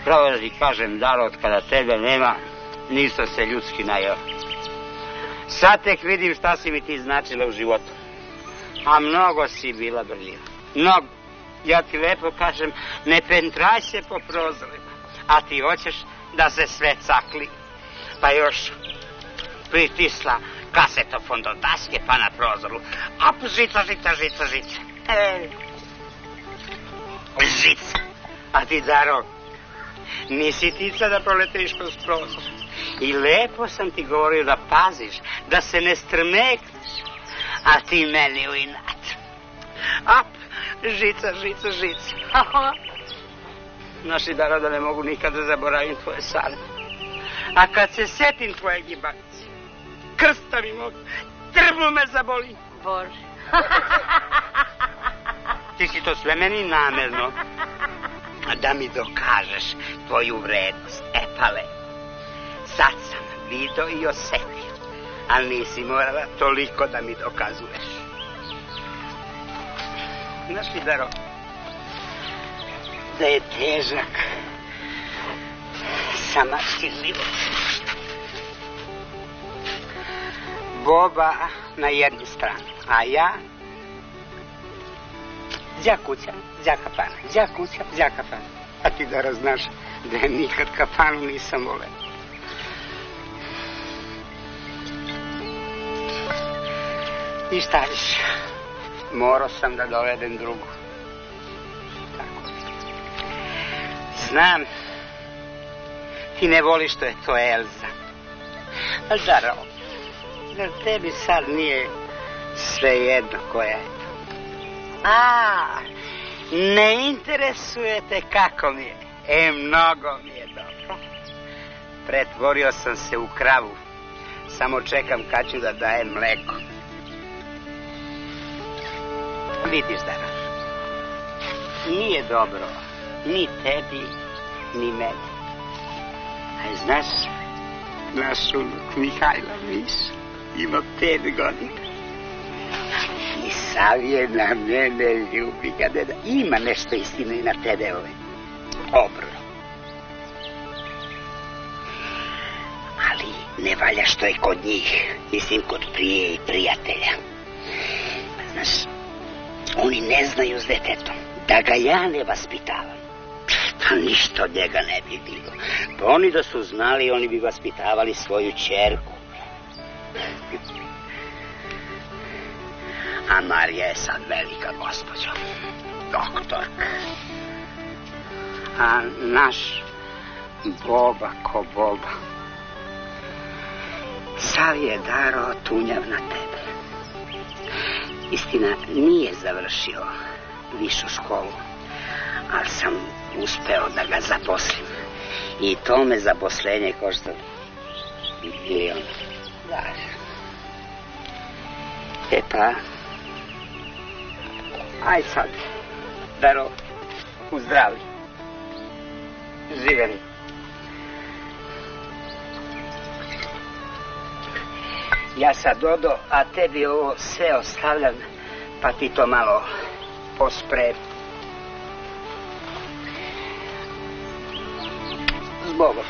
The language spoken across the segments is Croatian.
Pravo da ti kažem, Daro, od kada tebe nema, nisam se ljudski najeo. Sad tek vidim šta si mi ti značila u životu. A mnogo si bila brljiva. Mnogo. Ja ti lepo kažem, ne pentraj se po prozorima. A ti hoćeš da se sve cakli. Pa još pritisla kasetofon do daske pa na prozoru. A žica. Žica. A ti, Daro, nisi tica da proletiš kroz prozor. I lepo sam ti govorio da paziš, da se ne strmekneš. A ti meni u inat. Ap, žica. Znaš li, Daro, da ne mogu nikada zaboravim tvoje sale. A kad se setim tvoje gibavice, krsta mi mogu, trbu me zaboli. Bože. Ti si to sve meni namerno. Da mi dokažeš tvoju vrednost. Pale, sad sam vidio i osetio, ali nisi morala toliko da mi dokazuješ. Znaš li, Daro, da je težak samački život. Boba na jednu stranu, a ja đa kućam, đa kafana, đa kućam, đa kafana. A ti, Daro, znaš da je nikad kafanu nisam voleo. I šta viš, morao sam da dovedem drugu. Tako. Znam, ti ne voliš što je to Elza. Ali, Daro, zar tebi sad nije svejedno koja je to? Ne interesuje te kako mi je. Mnogo mi je dobro. Pretvorio sam se u kravu. Samo čekam kad ću da dajem mleko. Vidiš, Daro, nije dobro ni tebi, ni meni. A znaš, naš unuk Mihajla, viš, ima 5 godina. I sav je na mene ljubi kada ima nešto istine i na tebe obro. Ali ne valja što je kod njih, mislim kod prije i prijatelja. Znaš, oni ne znaju s detetom da ga ja ne vaspitavam. Pa ništa od njega ne bi bilo. Pa oni da su znali, oni bi vaspitavali svoju ćerku. A Marija je sad velika gospođa, doktorka. A naš Boba ko Boba, sav je, Daro, tunjav na tebe. Istina, nije završio višu školu, ali sam uspeo da ga zaposlim. I to me zaposlenje košta $1.000.000. Pa, aj sad, Daro, u zdravlju. Živjeli. Ja sad odo, a tebi ovo sve ostavljam, pa ti to malo pospremi. Zbogom.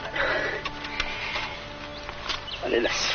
Ali da se...